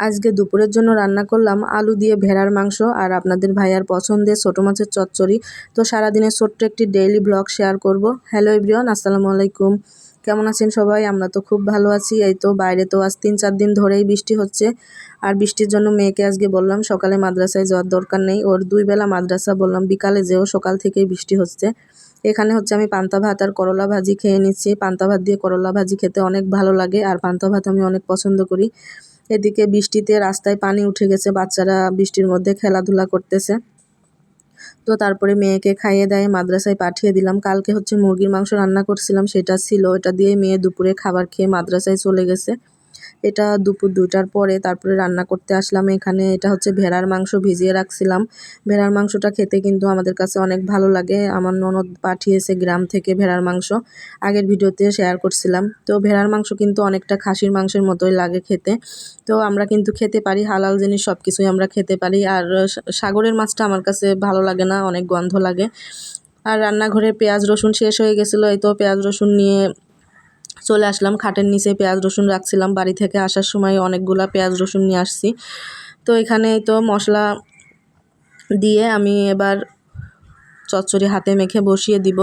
আজকে দুপুরের জন্য রান্না করলাম আলু দিয়ে ভেড়ার মাংস আর আপনাদের ভাইয়ার পছন্দের ছোটো মাছের চচ্চড়ি। তো সারাদিনের ছোট্ট একটি ডেইলি ব্লগ শেয়ার করব। হ্যালো এভরিওয়ান, আসসালামু আলাইকুম। কেমন আছেন সবাই? আমরা তো খুব ভালো আছি। এই তো বাইরে তো আজ 3-4 দিন ধরেই বৃষ্টি হচ্ছে। আর বৃষ্টির জন্য মেয়েকে আজকে বললাম সকালে মাদ্রাসায় যাওয়ার দরকার নেই, ওর 2 বেলা মাদ্রাসা, বললাম বিকালে যেও, সকাল থেকেই বৃষ্টি হচ্ছে। এখানে হচ্ছে আমি পান্তা ভাত আর করলা ভাজি খেয়ে নিচ্ছি। পান্তা ভাত দিয়ে করলা ভাজি খেতে অনেক ভালো লাগে আর পান্তা ভাত আমি অনেক পছন্দ করি। এদিকে বৃষ্টিতে রাস্তায় পানি উঠে গেছে, বাচ্চারা বৃষ্টির মধ্যে খেলাধুলা করতেছে। তো তারপরে মেয়েকে খাইয়ে দাইয়ে মাদ্রাসায় পাঠিয়ে দিলাম। কালকে হচ্ছে মুরগির মাংস রান্না করছিলাম, সেটা ছিল, এটা দিয়ে মেয়ে দুপুরে খাবার খেয়ে মাদ্রাসায় চলে গেছে। এটা দুপুর 2টার পরে তারপরে রান্না করতে আসলাম। এখানে এটা হচ্ছে ভেড়ার মাংস ভিজিয়ে রাখছিলাম। ভেড়ার মাংসটা খেতে কিন্তু আমাদের কাছে অনেক ভালো লাগে। আমার ননদ পাঠিয়েছে গ্রাম থেকে ভেড়ার মাংস, আগের ভিডিওতে শেয়ার করছিলাম। তো ভেড়ার মাংস কিন্তু অনেকটা খাসির মাংসের মতোই লাগে খেতে। তো আমরা কিন্তু খেতে পারি, হালাল জিনিস সব কিছুই আমরা খেতে পারি। আর সাগরের মাছটা আমার কাছে ভালো লাগে না, অনেক গন্ধ লাগে। আর রান্নাঘরে পেঁয়াজ রসুন শেষ হয়ে গেছিলো, এই তো পেঁয়াজ রসুন নিয়ে চলে আসলাম। খাটের নিচে পেঁয়াজ রসুন রাখছিলাম, বাড়ি থেকে আসার সময় অনেকগুলা পেঁয়াজ রসুন নিয়ে আসছি। তো এখানে তো মশলা দিয়ে আমি এবার চচ্চড়ি হাতে মেখে বসিয়ে দিব।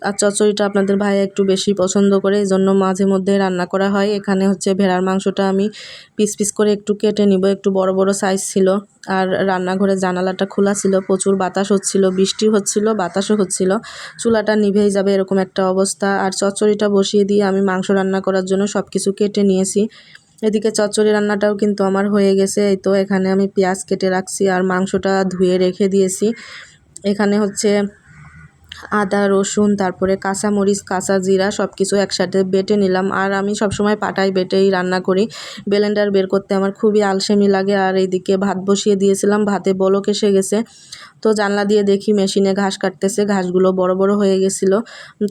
আর চচ্চড়িটা আপনাদের ভাই একটু বেশি পছন্দ করে, এই জন্য মাঝে মধ্যে রান্না করা হয়। এখানে হচ্ছে ভেড়ার মাংসটা আমি পিস পিস করে একটু কেটে নিব, একটু বড় বড় সাইজ ছিল। আর রান্নাঘরের জানালাটা খোলা ছিল, প্রচুর বাতাস হচ্ছিল, বৃষ্টি হচ্ছিল, বাতাসও হচ্ছিল। চুলাটা নিভেই যাবে এরকম একটা অবস্থা। আর চচ্চড়িটা বসিয়ে দিয়ে আমি মাংস রান্না করার জন্য সব কিছু কেটে নিয়েছি। এদিকে চচ্চড়ি রান্নাটাও কিন্তু আমার হয়ে গেছে। এই তো এখানে আমি পেঁয়াজ কেটে রাখছি আর মাংসটা ধুয়ে রেখে দিয়েছি। এখানে হচ্ছে আদা রসুন, তারপরে কাঁচামরিচ, কাঁচা জিরা সব কিছু একসাথে বেটে নিলাম। আর আমি সবসময় পাটায় বেটেই রান্না করি, ব্লেন্ডার বের করতে আমার খুবই আলসেমি লাগে। আর এইদিকে ভাত বসিয়ে দিয়েছিলাম, ভাতে বলক এসে গেছে। তো জানলা দিয়ে দেখি মেশিনে ঘাস কাটতেছে, ঘাসগুলো বড় বড় হয়ে গেছিলো।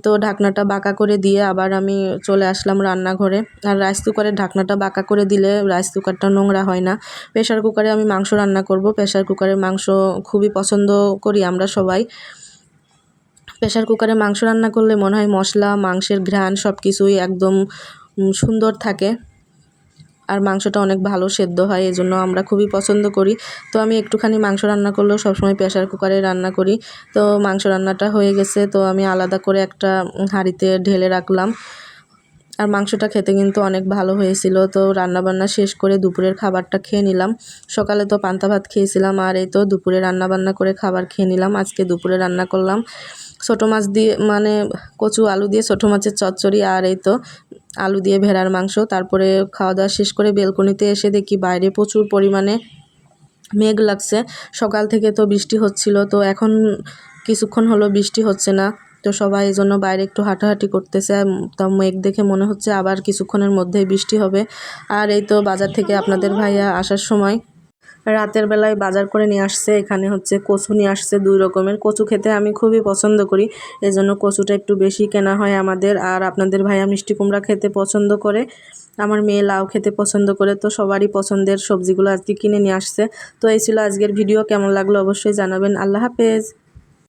তো ঢাকনাটা বাঁকা করে দিয়ে আবার আমি চলে আসলাম রান্নাঘরে। আর রাইস কুকারের ঢাকনাটা বাঁকা করে দিলে রাইস কুকারটা নোংরা হয় না। প্রেশার কুকারে আমি মাংস রান্না করব, প্রেশার কুকারের মাংস খুবই পছন্দ করি আমরা সবাই। প্রেশার কুকারে মাংস রান্না করলে মনে হয় মশলা, মাংসের ঘ্রাণ সব কিছুই একদম সুন্দর থাকে আর মাংসটা অনেক ভালো সেদ্ধ হয়, এজন্য আমরা খুবই পছন্দ করি। তো আমি একটুখানি মাংস রান্না করলেও সবসময় প্রেশার কুকারে রান্না করি। তো মাংস রান্নাটা হয়ে গেছে, তো আমি আলাদা করে একটা হাঁড়িতে ঢেলে রাখলাম। আর মাংসটা খেতে কিন্তু অনেক ভালো হয়েছিল। তো রান্নাবান্না শেষ করে দুপুরের খাবারটা খেয়ে নিলাম। সকালে তো পান্তা ভাত খেয়েছিলাম, আর এই তো দুপুরে রান্নাবান্না করে খাবার খেয়ে নিলাম। আজকে দুপুরে রান্না করলাম ছোটো মাছ দিয়ে, মানে কচু আলু দিয়ে ছোটো মাছের চচ্চড়ি, আর এই তো আলু দিয়ে ভেড়ার মাংস। তারপরে খাওয়া দাওয়া শেষ করে বেলকনিতে এসে দেখি বাইরে প্রচুর পরিমাণে মেঘ লাগছে। সকাল থেকে তো বৃষ্টি হচ্ছিল, তো এখন কিছুক্ষণ হলো বৃষ্টি হচ্ছে না। তো সবাই এই জন্য বাইরে একটু হাঁটাহাঁটি করতেছে। তো মেঘ দেখে মনে হচ্ছে আবার কিছুক্ষণের মধ্যেই বৃষ্টি হবে। আর এই তো বাজার থেকে আপনাদের ভাইয়া আসার সময় রাতের বেলায় বাজার করে নিয়ে আসছে। এখানে হচ্ছে কচু নিয়ে আসছে 2 রকমের। কচু খেতে আমি খুবই পছন্দ করি, এজন্য কচুটা একটু বেশি কেনা হয় আমাদের। আর আপনাদের ভাইয়া মিষ্টি কুমড়া খেতে পছন্দ করে, আমার মেয়ে লাউ খেতে পছন্দ করে। তো সবারই পছন্দের সবজিগুলো আজকে কিনে নিয়ে আসছে। তো এই ছিল আজকের ভিডিও, কেমন লাগলো অবশ্যই জানাবেন। আল্লাহ হাফেজ।